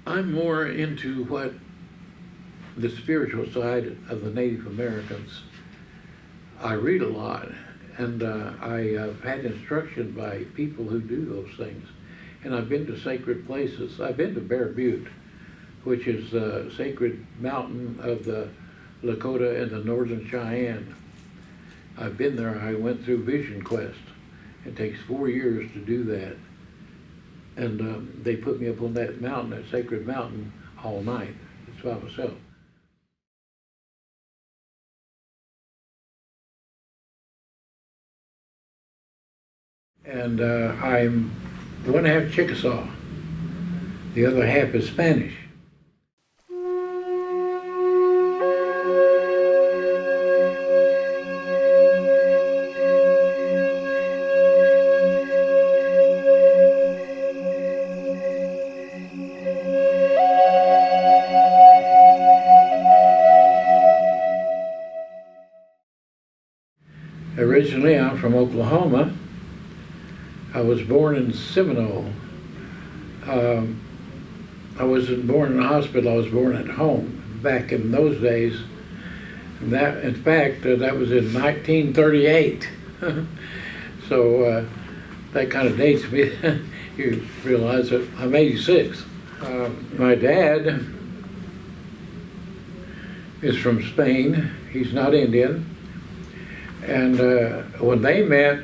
I'm more into what the spiritual side of the Native Americans. I read a lot, and I've had instruction by people who do those things. And I've been to sacred places. I've been to Bear Butte, which is a sacred mountain of the Lakota and the Northern Cheyenne. I've been there. I went through Vision Quest. It takes 4 years to do that. And they put me up on that mountain, that sacred mountain, all night. It's by myself. And I'm one half Chickasaw. The other half is Spanish. Originally, I'm from Oklahoma. I was born in Seminole. I wasn't born in a hospital, I was born at home back in those days. And that, in fact, that was in 1938. So that kind of dates me. You realize that I'm 86. My dad is from Spain. He's not Indian. And when they met,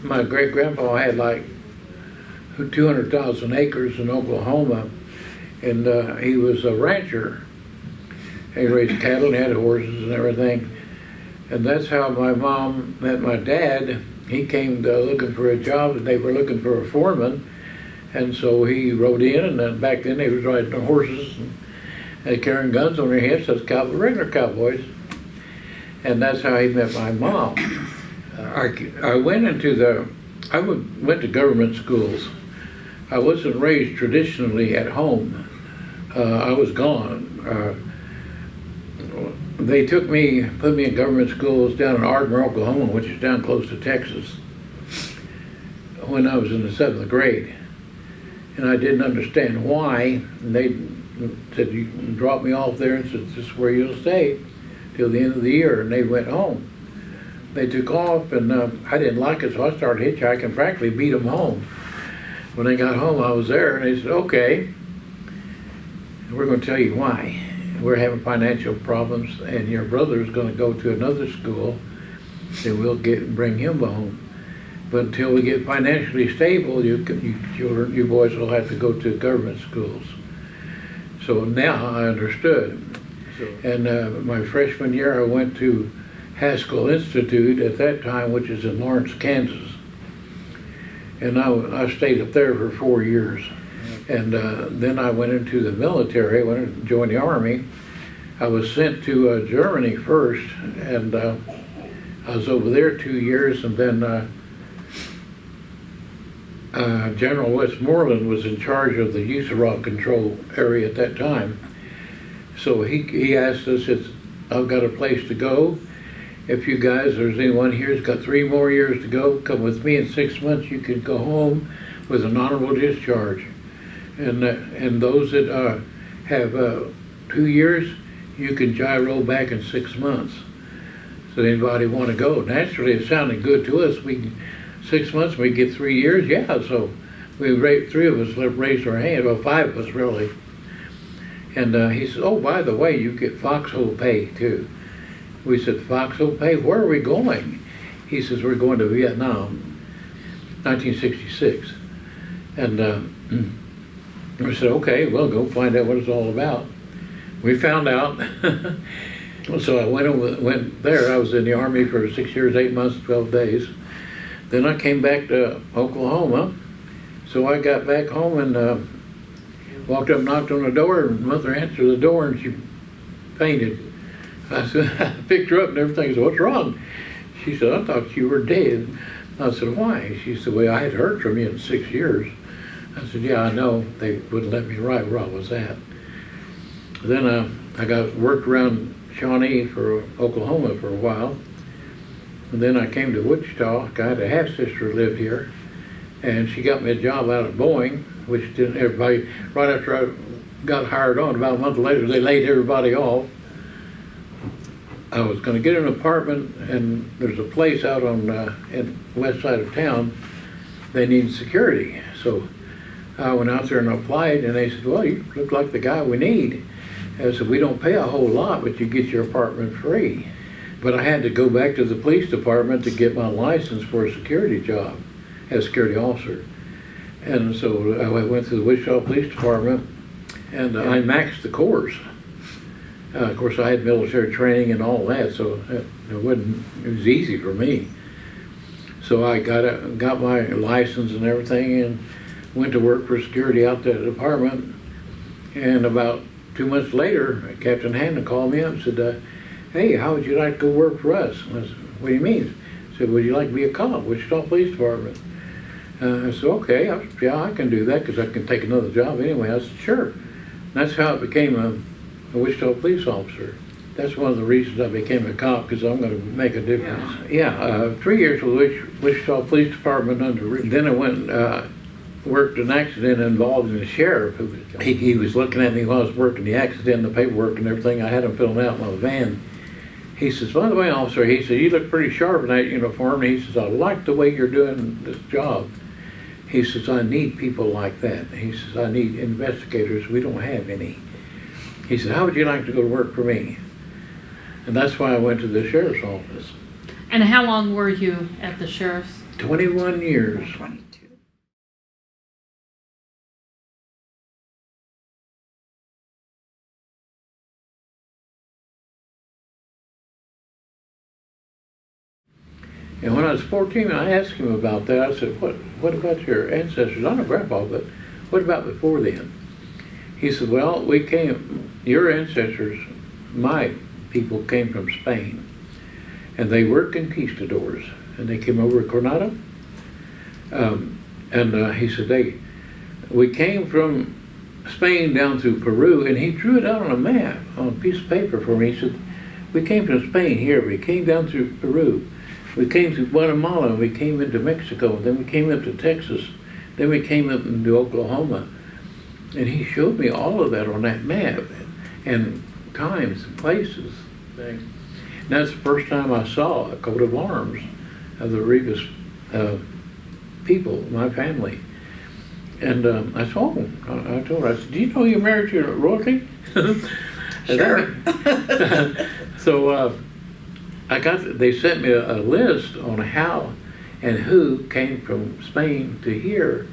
my great-grandpa had like 200,000 acres in Oklahoma, and he was a rancher. He raised cattle and had horses and everything. And that's how my mom met my dad. He came looking for a job, and they were looking for a foreman. And so he rode in, and then back then they was riding on horses and carrying guns on their hips as regular cowboys. And that's how he met my mom. I went to government schools. I wasn't raised traditionally at home. I was gone. They put me in government schools down in Ardmore, Oklahoma, which is down close to Texas, when I was in the 7th grade. And I didn't understand why. And they said, you can drop me off there, and said, this is where you'll stay till the end of the year. And they went home. They took off, and I didn't like it, so I started hitchhiking, practically beat them home. When they got home, I was there, and they said, okay, we're going to tell you why. We're having financial problems, and your brother's going to go to another school, and we'll bring him home. But until we get financially stable, you boys will have to go to government schools. So now I understood. And my freshman year, I went to Haskell Institute at that time, which is in Lawrence, Kansas. And I stayed up there for 4 years. And then I went into the military, went to join the Army. I was sent to Germany first, and I was over there 2 years, and then General Westmoreland was in charge of the USAROC control area at that time. So he asked us if I've got a place to go. If you guys, there's anyone here who's got 3 more years to go, come with me. In 6 months you can go home with an honorable discharge. And those that have 2 years, you can gyro back in 6 months. So anybody want to go? Naturally, it sounded good to us. 6 months, we get 3 years, yeah. So we 3 of us raised our hand, well, 5 of us really. And he said, oh, by the way, you get foxhole pay too. We said, foxhole pay? Where are we going? He says, we're going to Vietnam, 1966. And we said, okay, well, go find out what it's all about. We found out. So I went there. I was in the Army for 6 years, 8 months, 12 days. Then I came back to Oklahoma. So I got back home and walked up, knocked on the door, and mother answered the door, and she fainted. I said, I picked her up and everything. I said, what's wrong? She said, I thought you were dead. I said, why? She said, well, I hadn't heard from you in 6 years. I said, yeah, I know. They wouldn't let me write where I was at. Then I worked around Shawnee for Oklahoma for a while. And then I came to Wichita. I had a half-sister who lived here. And she got me a job out at Boeing, which didn't everybody, right after I got hired on, about a month later, they laid everybody off. I was gonna get an apartment, and there's a place out on, in the west side of town, they need security. So I went out there and applied, and they said, well, you look like the guy we need. And I said, we don't pay a whole lot, but you get your apartment free. But I had to go back to the police department to get my license for a security job as a security officer. And so I went to the Wichita Police Department, and I maxed the course. Of course, I had military training and all that, so it was easy for me. So I got my license and everything, and went to work for security out there at the department. And about 2 months later, Captain Hannon called me up and said, hey, how would you like to go work for us? I said, what do you mean? He said, would you like to be a cop, Wichita Police Department? I said, okay, yeah, I can do that because I can take another job anyway. I said, sure. And that's how I became a Wichita police officer. That's one of the reasons I became a cop, because I'm going to make a difference. Yeah, 3 years with Wichita Police Department under. Then I went worked an accident involving the sheriff. He was looking at me while I was working the accident, the paperwork and everything. I had him filling out my van. He says, by the way, officer, he said, you look pretty sharp in that uniform. And he says, I like the way you're doing this job. He says, I need people like that. He says, I need investigators. We don't have any. He said, how would you like to go to work for me? And that's why I went to the sheriff's office. And how long were you at the sheriff's? 21 years. 22. And when I was 14, I asked him about that. I said, what about your ancestors? I'm a grandpa, but what about before then? He said, well, your ancestors, my people came from Spain, and they were conquistadors, and they came over to Coronado. He said, we came from Spain down through Peru, and he drew it out on a map, on a piece of paper for me. He said, we came from Spain here, we came down through Peru, we came through Guatemala, and we came into Mexico, then we came up to Texas, then we came up into Oklahoma. And he showed me all of that on that map, and times and places. And that's the first time I saw a coat of arms of the Rivas people, my family. And I said, I told her, I said, do you know you're married to royalty? Sure. So they sent me a list on how and who came from Spain to here.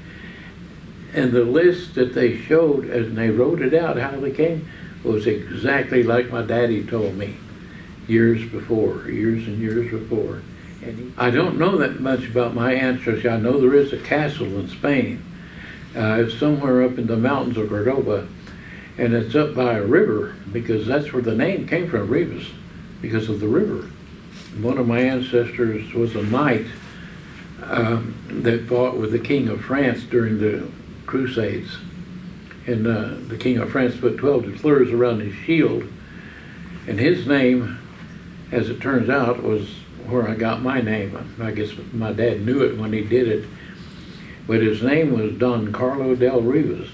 And the list that they showed, as they wrote it out, how they came, was exactly like my daddy told me years and years before. And I don't know that much about my ancestors. I know there is a castle in Spain. It's somewhere up in the mountains of Cordoba, and it's up by a river, because that's where the name came from, Rivas, because of the river. One of my ancestors was a knight that fought with the King of France during the Crusades, and the King of France put 12 doublures around his shield, and his name, as it turns out, was where I got my name. I guess my dad knew it when he did it, but his name was Don Carlo del Rivas.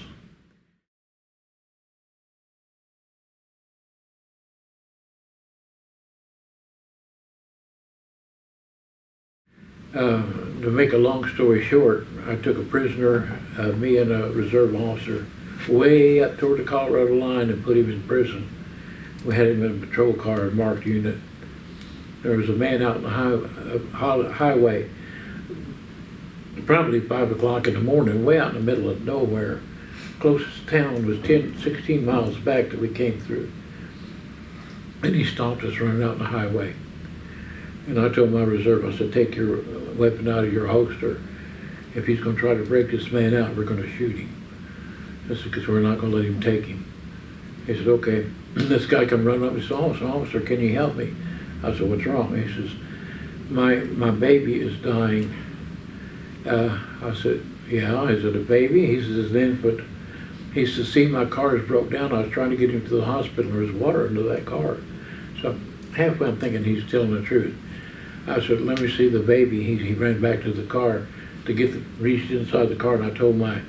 To make a long story short, I took a prisoner, me and a reserve officer, way up toward the Colorado line and put him in prison. We had him in a patrol car, a marked unit. There was a man out on the highway, probably 5 o'clock in the morning, way out in the middle of nowhere. Closest town was 16 miles back that we came through. And he stopped us running out on the highway. And I told my reserve, I said, take your weapon out of your holster. If he's going to try to break this man out, we're going to shoot him. I said, because we're not going to let him take him. He said, okay. This guy come running up and said, officer, can you help me? I said, what's wrong? He says, my baby is dying. I said, yeah, is it a baby? He says, but he says, see, my car is broke down. I was trying to get him to the hospital. There's water into that car. So halfway I'm thinking he's telling the truth. I said, let me see the baby. He ran back to the car, to reached inside the car, and I told my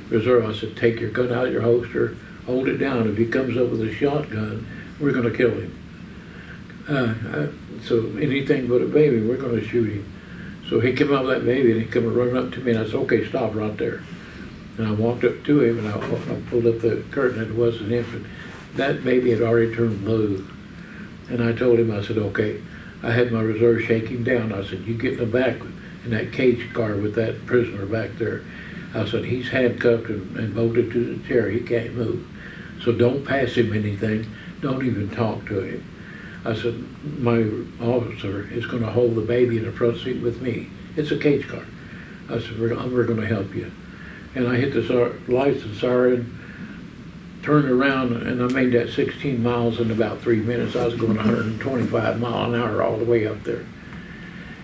reserve, I said, take your gun out of your holster, hold it down. If he comes up with a shotgun, we're gonna kill him. So anything but a baby, we're gonna shoot him. So he came out with that baby, and he come running up to me, and I said, okay, stop right there. And I walked up to him, and I pulled up the curtain, and it was an infant. That baby had already turned blue. And I told him, I said, okay, I had my reserve shake him down. I said, you get in the back in that cage car with that prisoner back there. I said, he's handcuffed and bolted to the chair. He can't move. So don't pass him anything. Don't even talk to him. I said, my officer is going to hold the baby in the front seat with me. It's a cage car. I said, we're going to help you. And I hit the lights and siren, turned around, and I made that 16 miles in about 3 minutes. I was going 125 miles an hour all the way up there.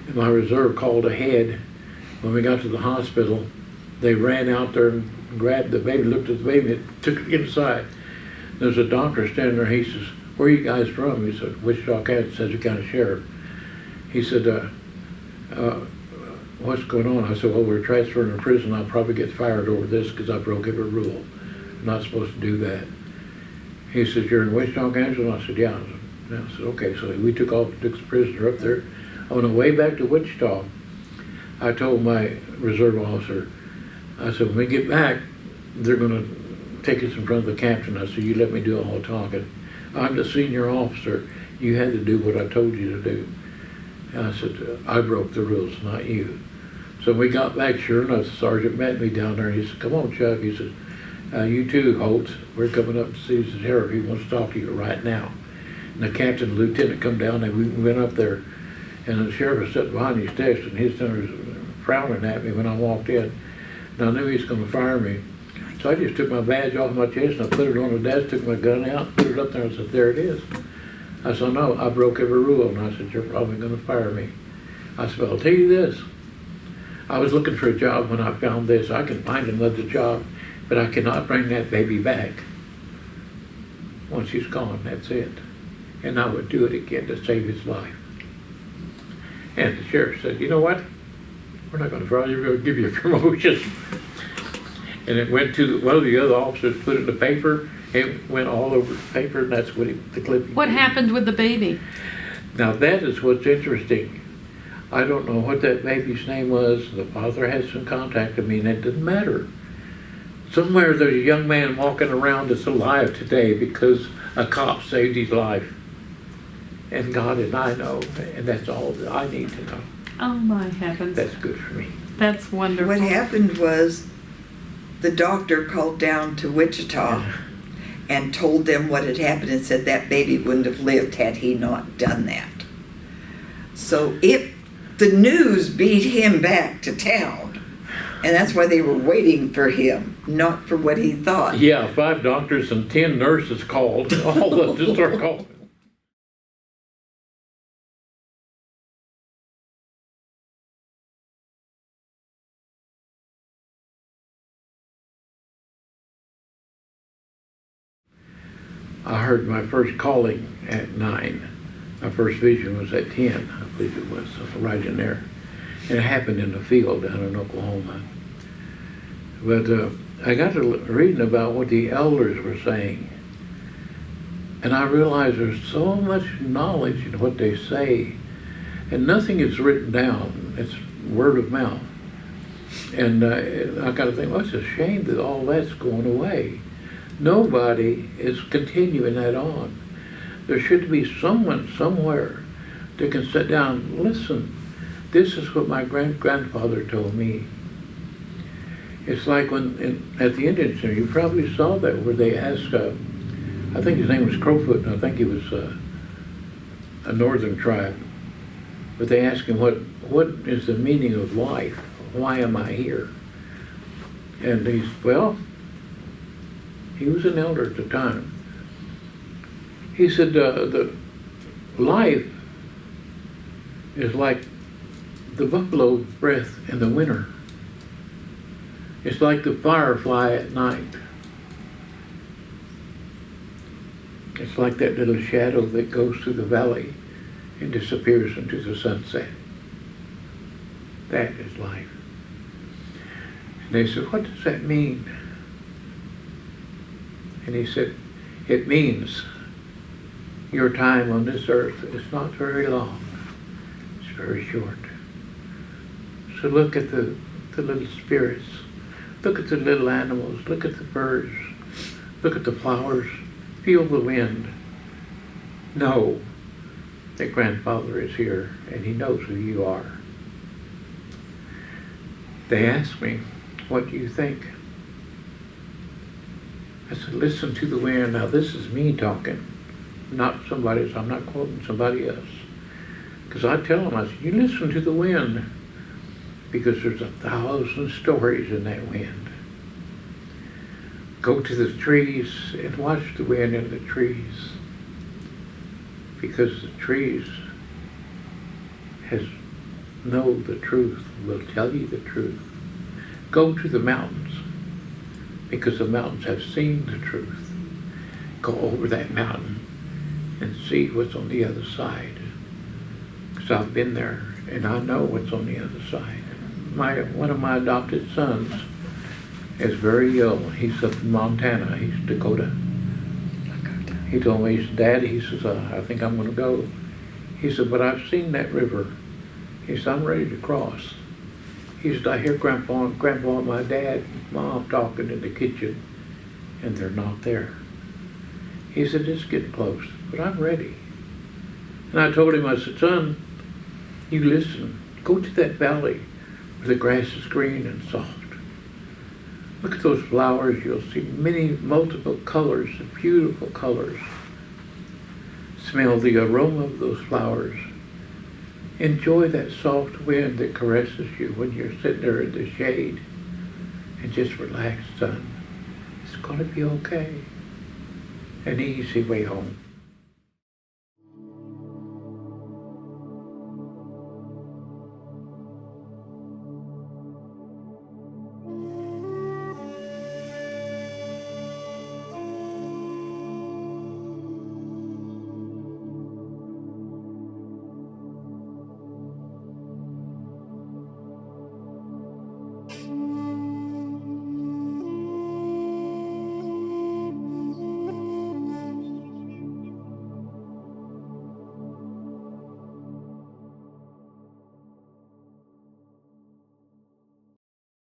And my reserve called ahead. When we got to the hospital, they ran out there and grabbed the baby, looked at the baby, and took it inside. There's a doctor standing there. He says, where are you guys from? He said, Wichita, Kansas, Sedgwick County Sheriff. He said, what's going on? I said, well, we're transferring to prison. I'll probably get fired over this because I broke every rule. I'm not supposed to do that. He said, you're in Wichita, Kansas? And I said, yeah. I said, okay. So we took off, took the prisoner up there. On the way back to Wichita, I told my reserve officer, I said, when we get back, they're going to take us in front of the captain. I said, you let me do all the talking. I'm the senior officer. You had to do what I told you to do. And I said, I broke the rules, not you. So we got back, sure enough, the sergeant met me down there. He said, come on, Chuck. He said, you too, Holtz. We're coming up to see the sheriff. He wants to talk to you right now. And the captain and lieutenant come down, and we went up there. And the sheriff was sitting behind his desk, and his son was frowning at me when I walked in. And I knew he was going to fire me. So I just took my badge off my chest, and I put it on the desk, took my gun out, put it up there, and said, there it is. I said, no, I broke every rule. And I said, you're probably going to fire me. I said, well, I'll tell you this. I was looking for a job when I found this. I can find another job, but I cannot bring that baby back. Once he's gone, that's it. And I would do it again to save his life. And the sheriff said, you know what? We're not going to fire you, we're going to give you a promotion. And it went to one of the other officers, put it in the paper. It went all over the paper, and that's what the clipping. What happened with the baby? Now that is what's interesting. I don't know what that baby's name was. The father had some contact with me, and it didn't matter. Somewhere there's a young man walking around that's alive today because a cop saved his life. And God and I know, and that's all that I need to know. Oh my heavens. That's good for me. That's wonderful. What happened was the doctor called down to Wichita and told them what had happened and said that baby wouldn't have lived had he not done that. So the news beat him back to town, and that's why they were waiting for him, not for what he thought. Yeah, 5 doctors and 10 nurses called. All of them just start calling. I heard my first calling at 9. My first vision was at 10, I believe it was, right in there. And it happened in the field down in Oklahoma. But I got to reading about what the elders were saying. And I realized there's so much knowledge in what they say. And nothing is written down. It's word of mouth. And I got to think, well, it's a shame that all that's going away. Nobody is continuing that on. There should be someone somewhere that can sit down and listen. This is what my grandfather told me. It's like when at the Indian Center, you probably saw that, where they asked, I think his name was Crowfoot, and I think he was a northern tribe. But they asked him, what is the meaning of life? Why am I here? And he was an elder at the time. He said, the life is like the buffalo breath in the winter. It's like the firefly at night. It's like that little shadow that goes through the valley and disappears into the sunset. That is life. they said, what does that mean? And he said, it means your time on this earth is not very long. It's very short. So look at the little spirits. Look at the little animals. Look at the birds. Look at the flowers. Feel the wind. Know that Grandfather is here and he knows who you are. They asked me, what do you think? I said, listen to the wind. Now this is me talking, not somebody else. I'm not quoting somebody else. Because I tell them, I said, you listen to the wind, because there's 1,000 stories in that wind. Go to the trees and watch the wind in the trees, because the trees know the truth, will tell you the truth. Go to the mountains, because the mountains have seen the truth. Go over that mountain and see what's on the other side. Because I've been there and I know what's on the other side. One of my adopted sons is very ill. He's up in Montana. He's Dakota. He told me, he said, Dad, he says, I think I'm going to go. He said, but I've seen that river. He said, I'm ready to cross. He said, I hear Grandpa and my dad and Mom talking in the kitchen, and they're not there. He said, it's getting close, but I'm ready. And I told him, I said, son, you listen. Go to that valley where the grass is green and soft. Look at those flowers. You'll see multiple colors, beautiful colors. Smell the aroma of those flowers. Enjoy that soft wind that caresses you when you're sitting there in the shade. And just relax, son. It's going to be okay. An easy way home.